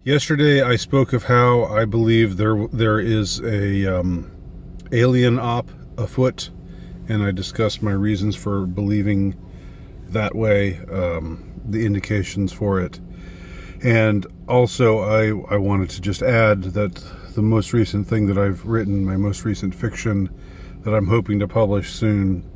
Yesterday I spoke of how I believe there is a alien op afoot, and I discussed my reasons for believing that way, the indications for it. And also I wanted to just add that the most recent thing that I've written, my most recent fiction that I'm hoping to publish soon,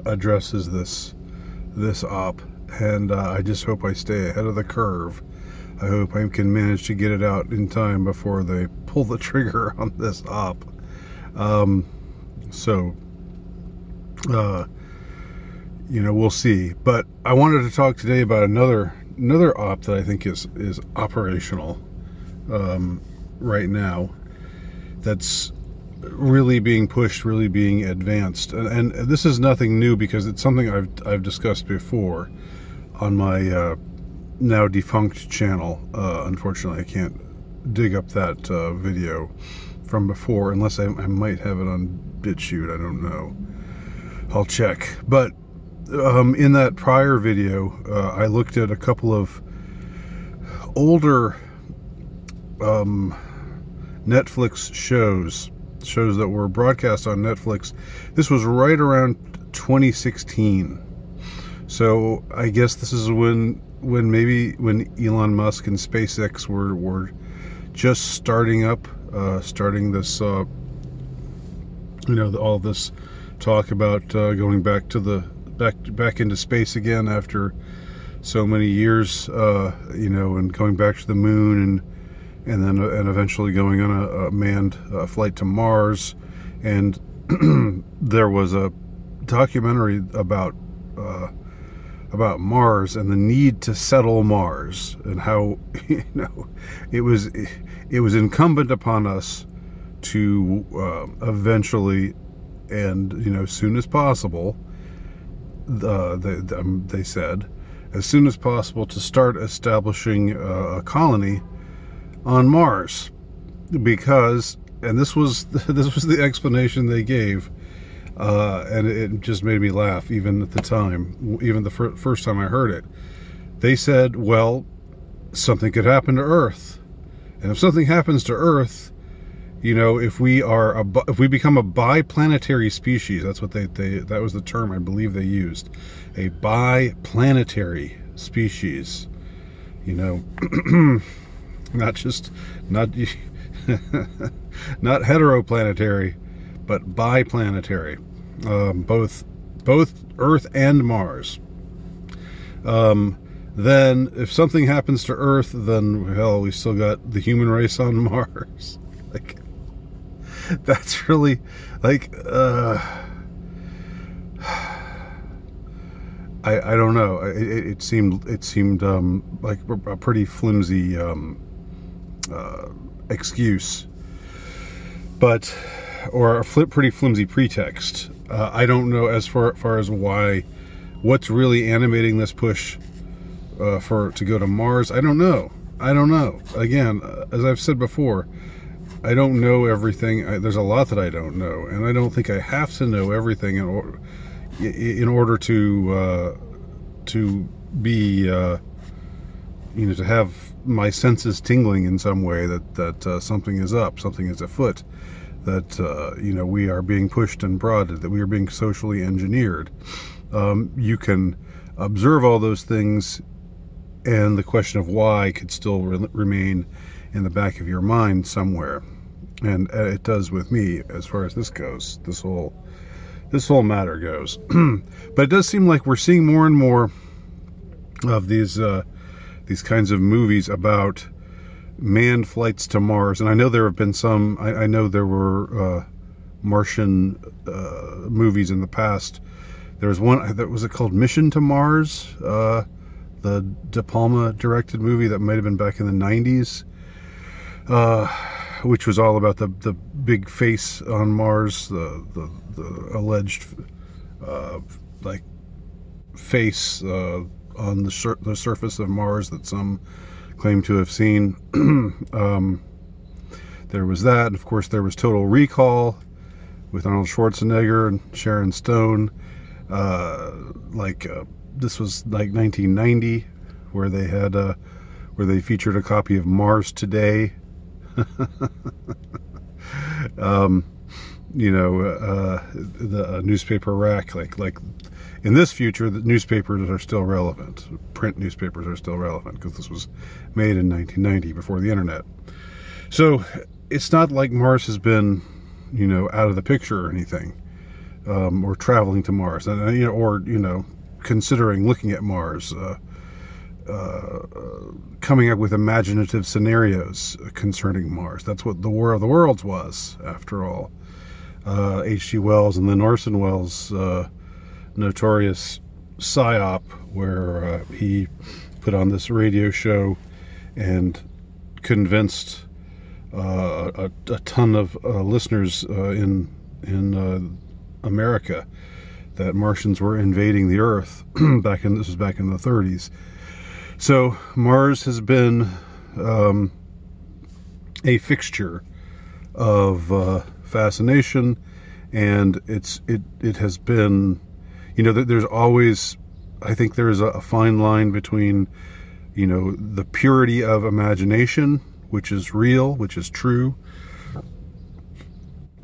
addresses this op, and I just hope I stay ahead of the curve. I hope I can manage to get it out in time before they pull the trigger on this op. We'll see. But I wanted to talk today about another op that I think is operational right now. That's really being pushed, really being advanced, and this is nothing new because it's something I've discussed before on my now defunct channel. Unfortunately, I can't dig up that video from before, unless I might have it on BitChute. I don't know. I'll check. But in that prior video, I looked at a couple of older Netflix shows that were broadcast on Netflix. This was right around 2016. So I guess this is when Elon Musk and SpaceX were just starting this all this talk about going back into space again after so many years, and going back to the moon and eventually going on a manned flight to Mars. And there was a documentary about Mars and the need to settle Mars, and how it was incumbent upon us to eventually, and soon as possible, they said, as soon as possible, to start establishing a colony on Mars, because, and this was the explanation they gave. And it just made me laugh, even at the time, even the first time I heard it. They said, well, something could happen to Earth. And if something happens to Earth, if we become a biplanetary species, that's what that was the term I believe they used, a biplanetary species, not not heteroplanetary, but biplanetary. Both Earth and Mars. Then if something happens to Earth, then hell, we still got the human race on Mars. Like, that's really like I don't know. It seemed like a pretty flimsy excuse, but, or a pretty flimsy pretext. I don't know as far as what's really animating this push to go to Mars. I don't know. Again, as I've said before, I don't know everything. There's a lot that I don't know, and I don't think I have to know everything in order to be to have my senses tingling in some way that something is up, something is afoot, that we are being pushed and prodded, that we are being socially engineered. You can observe all those things, and the question of why could still remain in the back of your mind somewhere, and it does with me as far as this goes. This whole matter goes. But it does seem like we're seeing more and more of these kinds of movies about manned flights to Mars. And I know there have been some. I know there were Martian movies in the past. There was one that was called Mission to Mars, the De Palma directed movie that might have been back in the 90s, which was all about the big face on Mars, the alleged face on the surface of Mars that some claim to have seen. There was that, and of course there was Total Recall with Arnold Schwarzenegger and Sharon Stone. This was like 1990, where where they featured a copy of Mars Today. You know, the newspaper rack, like in this future, the newspapers are still relevant. Print newspapers are still relevant because this was made in 1990, before the internet. So it's not like Mars has been, you know, out of the picture or anything, or traveling to Mars, and you know, or you know, considering looking at Mars, coming up with imaginative scenarios concerning Mars. That's what the War of the Worlds was, after all. H.G. Wells and then Orson Welles' notorious psyop, where he put on this radio show and convinced a ton of listeners in America that Martians were invading the Earth. This was back in the 30s. So Mars has been a fixture of fascination, and it has been, you know, there's always, I think there's a fine line between, you know, the purity of imagination, which is real, which is true,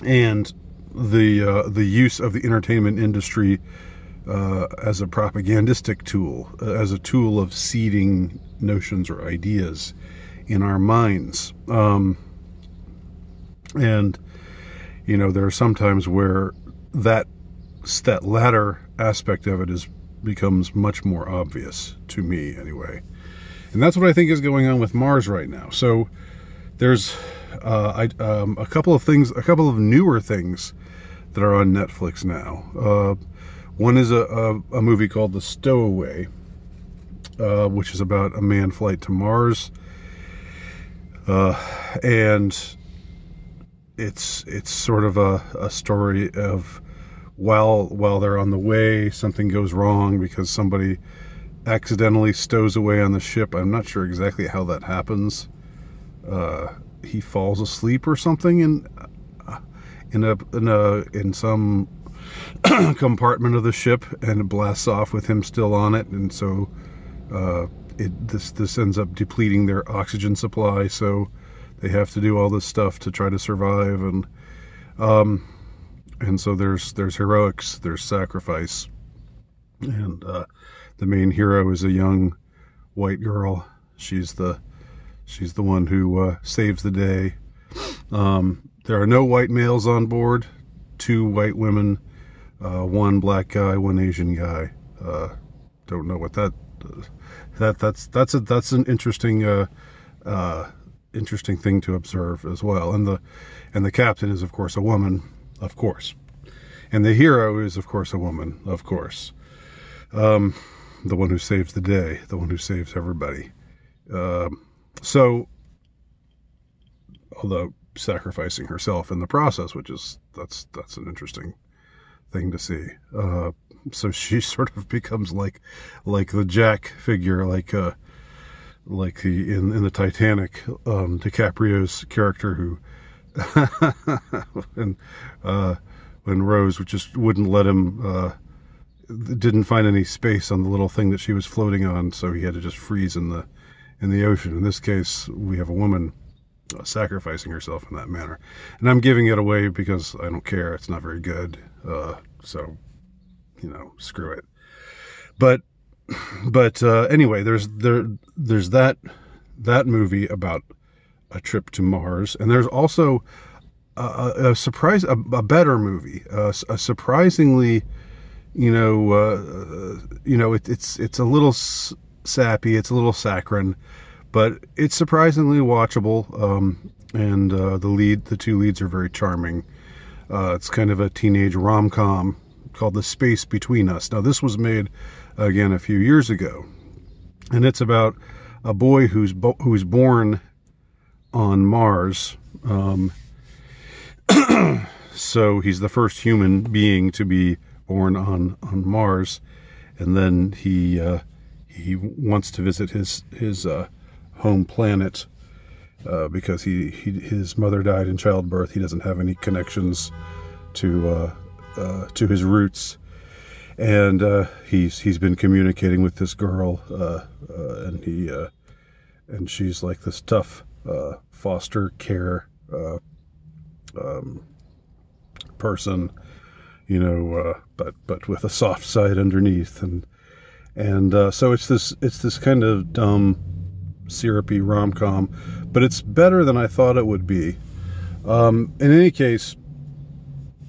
and the use of the entertainment industry as a propagandistic tool, as a tool of seeding notions or ideas in our minds. And you know, there are some times where that latter aspect of it becomes much more obvious to me, anyway. And that's what I think is going on with Mars right now. So there's a couple of newer things that are on Netflix now. One is a movie called The Stowaway, which is about a manned flight to Mars, and it's sort of a story of while they're on the way, something goes wrong because somebody accidentally stows away on the ship. I'm not sure exactly how that happens. He falls asleep or something in some compartment of the ship, and it blasts off with him still on it, and so this ends up depleting their oxygen supply, so they have to do all this stuff to try to survive, and so there's heroics, there's sacrifice, and the main hero is a young white girl. She's the one who saves the day. There are no white males on board, 2 white women, 1 black guy, 1 Asian guy. Don't know what that's an interesting interesting thing to observe as well. And the captain is, of course, a woman, of course, and the hero is, of course, a woman, of course. The one who saves the day, the one who saves everybody. So, although sacrificing herself in the process, which is that's an interesting thing to see. So she sort of becomes like the Jack figure, like the in the Titanic, DiCaprio's character, who when Rose just wouldn't let him, didn't find any space on the little thing that she was floating on, so he had to just freeze in the ocean. In this case, we have a woman sacrificing herself in that manner, and I'm giving it away because I don't care. It's not very good, so you know, screw it. But anyway, there's that movie about a trip to Mars, and there's also a better movie, a surprisingly, it's a little sappy, it's a little saccharine, but it's surprisingly watchable, and the 2 leads are very charming. It's kind of a teenage rom-com called The Space Between Us. Now, this was made again a few years ago, and it's about a boy who's born on Mars. So he's the first human being to be born on Mars, and then he wants to visit his home planet because his mother died in childbirth. He doesn't have any connections to his roots, and he's been communicating with this girl, and she's like this tough foster care person, you know, but with a soft side underneath, and so it's this kind of dumb, syrupy rom-com, but it's better than I thought it would be. In any case,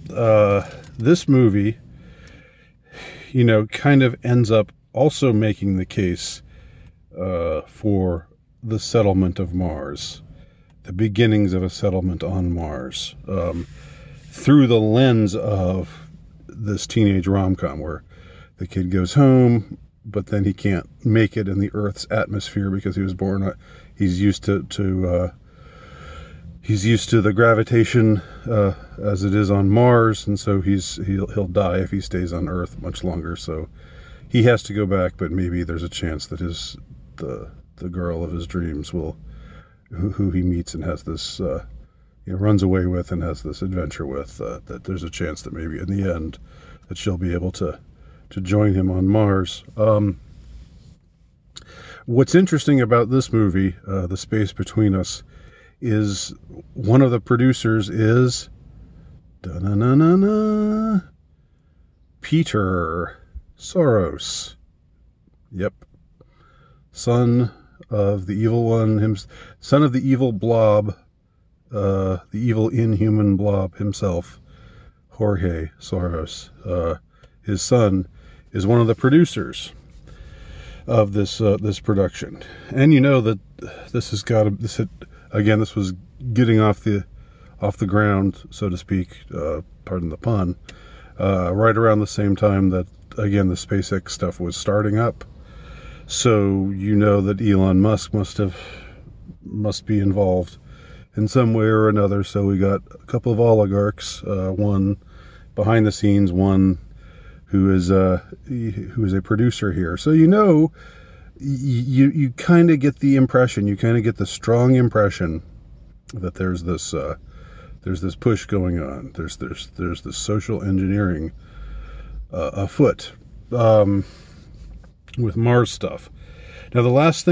this movie, you know, kind of ends up also making the case for the settlement of Mars, the beginnings of a settlement on Mars, through the lens of this teenage rom-com where the kid goes home, but then he can't make it in the Earth's atmosphere because he was born. He's used to the gravitation as it is on Mars, and so he'll die if he stays on Earth much longer. So he has to go back, but maybe there's a chance that the girl of his dreams who he meets and has this runs away with and has this adventure with, that there's a chance that maybe in the end that she'll be able to join him on Mars. What's interesting about this movie, The Space Between Us, is one of the producers is Peter Soros. Yep. Son of the evil one, son of the evil blob, the evil inhuman blob himself, Jorge Soros. His son is one of the producers of this production, and you know that this has got again, this was getting off the ground, so to speak, pardon the pun, right around the same time that, again, the SpaceX stuff was starting up. So you know that Elon Musk must be involved in some way or another. So we got a couple of oligarchs, one behind the scenes, one who is a producer here. So you kind of get the impression, you kind of get the strong impression that there's this push going on. There's this social engineering afoot with Mars stuff. Now, the last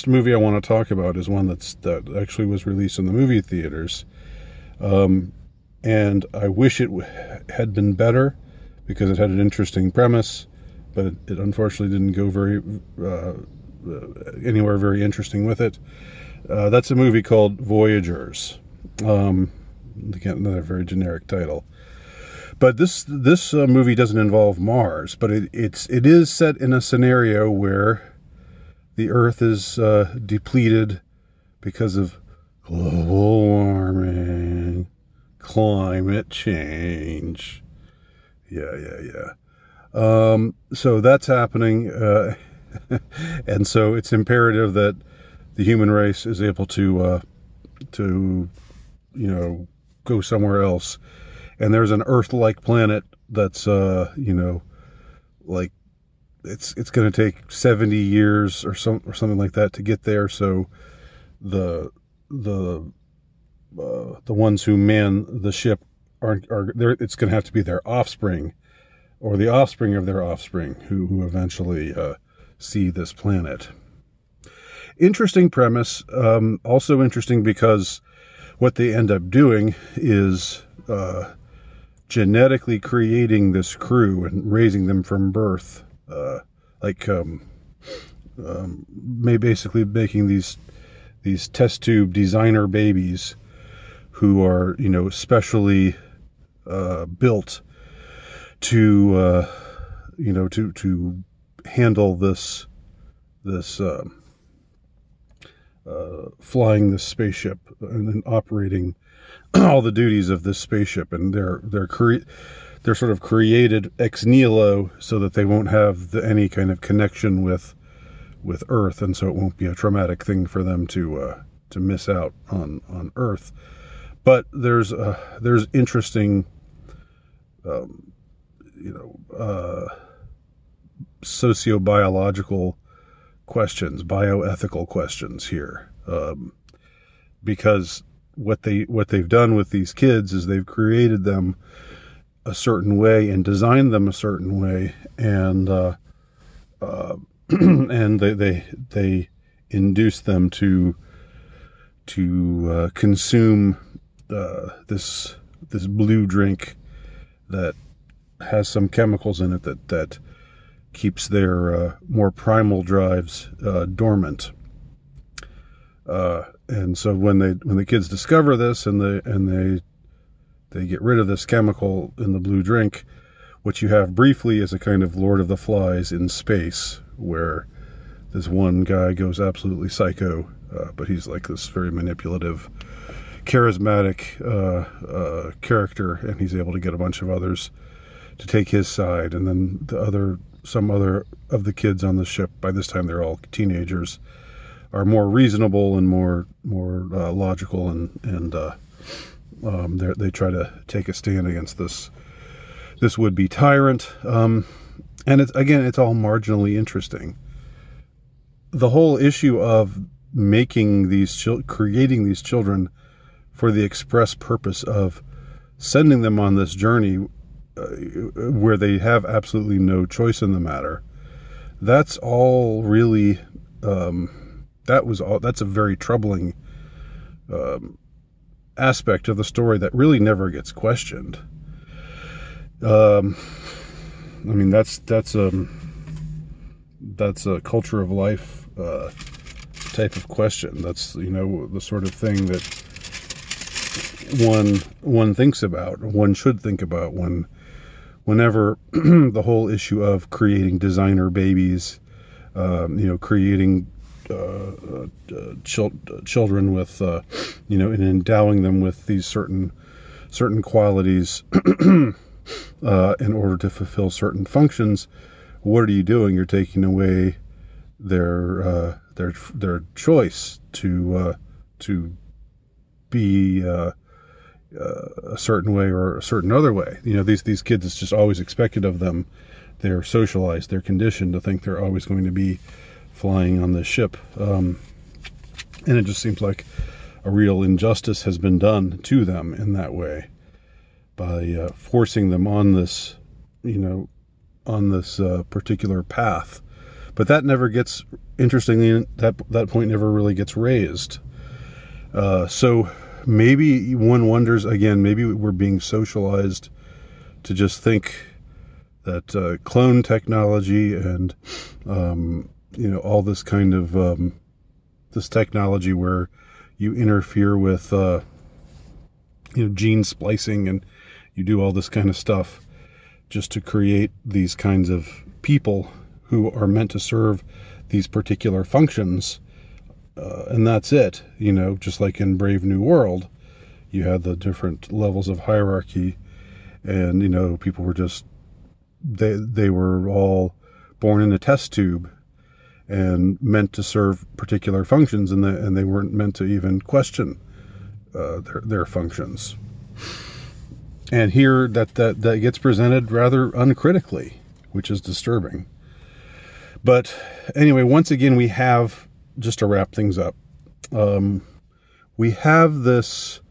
movie I want to talk about is one that actually was released in the movie theaters, and I wish it had been better because it had an interesting premise, but it unfortunately didn't go anywhere very interesting with it. That's a movie called Voyagers. Again, another very generic title. But this movie doesn't involve Mars, but it is set in a scenario where the Earth is depleted because of global warming, climate change. Yeah. So that's happening, and so it's imperative that the human race is able to go somewhere else. And there's an Earth-like planet that's like it's going to take 70 years or something like that to get there. So the ones who man the ship are there. It's going to have to be their offspring, or the offspring of their offspring, who eventually see this planet. Interesting premise. Also interesting because what they end up doing is genetically creating this crew and raising them from birth, basically making these test tube designer babies who are specially built to handle this flying this spaceship and operating all the duties of this spaceship, and they're sort of created ex nihilo so that they won't have any kind of connection with Earth, and so it won't be a traumatic thing for them to miss out on Earth. But there's interesting sociobiological questions, bioethical questions here, because what they've done with these kids is they've created them a certain way and designed them a certain way, and and they induce them to consume this blue drink that has some chemicals in it that keeps their more primal drives dormant. And so when the kids discover this and they get rid of this chemical in the blue drink, what you have briefly is a kind of Lord of the Flies in space, where this one guy goes absolutely psycho, but he's like this very manipulative, charismatic character, and he's able to get a bunch of others to take his side. And then some other of the kids on the ship, by this time they're all teenagers, are more reasonable and more logical, and they try to take a stand against this would-be tyrant. And it's all marginally interesting. The whole issue of creating these children for the express purpose of sending them on this journey where they have absolutely no choice in the matter, that's all really that's a very troubling aspect of the story that really never gets questioned. I mean, that's a culture of life type of question. That's, the sort of thing that one thinks about, one should think about whenever the whole issue of creating designer babies, creating children with, and endowing them with these certain qualities in order to fulfill certain functions. What are you doing? You're taking away their choice to be a certain way or a certain other way. These kids, it's just always expected of them. They're socialized. They're conditioned to think they're always going to be flying on this ship. And it just seems like a real injustice has been done to them in that way by forcing them on this, particular path. But that never gets, interestingly, that point never really gets raised. So maybe one wonders, again, maybe we're being socialized to just think that clone technology and, all this kind of this technology where you interfere with, gene splicing, and you do all this kind of stuff just to create these kinds of people who are meant to serve these particular functions. And that's it, just like in Brave New World, you had the different levels of hierarchy, and, people were just, they were all born in a test tube and meant to serve particular functions, and they weren't meant to even question their functions. And here that gets presented rather uncritically, which is disturbing. But anyway, once again, we have, just to wrap things up, we have this,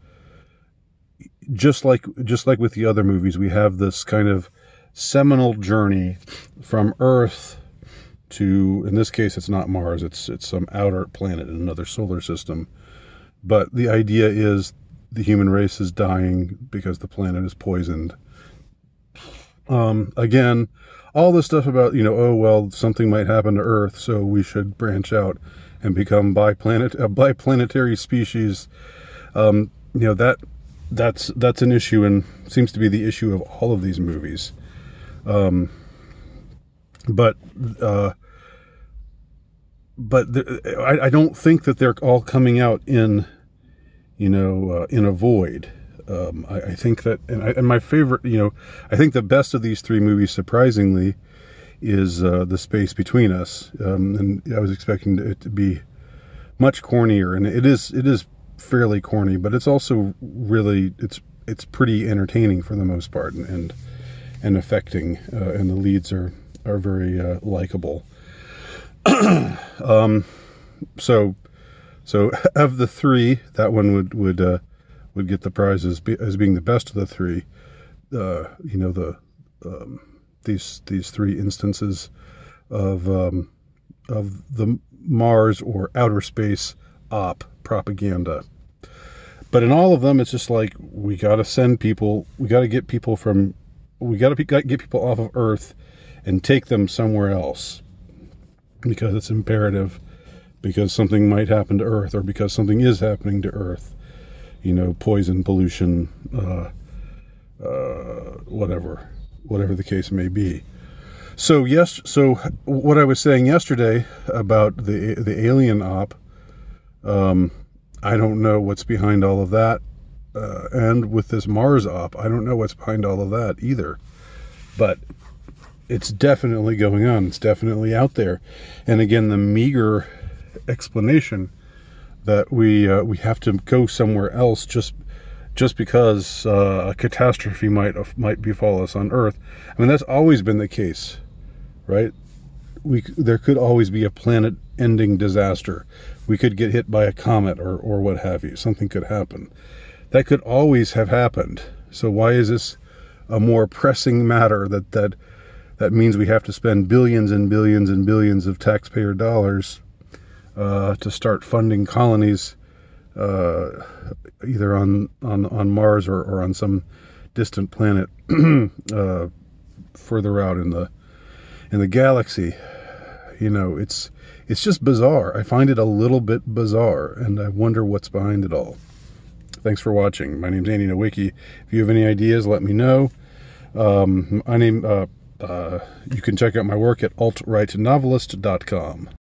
just like with the other movies, we have this kind of seminal journey from Earth to, in this case, it's not Mars, it's some outer planet in another solar system. But the idea is the human race is dying because the planet is poisoned. Again, all this stuff about, something might happen to Earth, so we should branch out and become a biplanetary species. That's an issue, and seems to be the issue of all of these movies. But I don't think that they're all coming out in a void. I think that, and my favorite, I think the best of these three movies, surprisingly, is The Space Between Us. And I was expecting it to be much cornier, and it is fairly corny, but it's also really, it's pretty entertaining for the most part, and affecting, and the leads are very likable. So of the three, that one would get the prize as being the best of the three. These three instances of the Mars or outer space op propaganda. But in all of them, it's just like, we got to send people, we got to get people get people off of Earth and take them somewhere else, because it's imperative, because something might happen to Earth, or because something is happening to Earth. You know, poison, pollution, whatever the case may be. So what I was saying yesterday about the alien op, I don't know what's behind all of that, and with this Mars op, I don't know what's behind all of that either. But it's definitely going on. It's definitely out there. And again, the meager explanation that we have to go somewhere else just because a catastrophe might befall us on Earth. I mean, that's always been the case, right? There could always be a planet-ending disaster. We could get hit by a comet or what have you. Something could happen. That could always have happened. So why is this a more pressing matter that means we have to spend billions and billions and billions of taxpayer dollars to start funding colonies either on Mars or on some distant planet further out in the galaxy? You know, it's just bizarre. I find it a little bit bizarre, and I wonder what's behind it all. Thanks for watching. My name's Andy Nowicki. If you have any ideas, let me know. You can check out my work at altrightnovelist.com.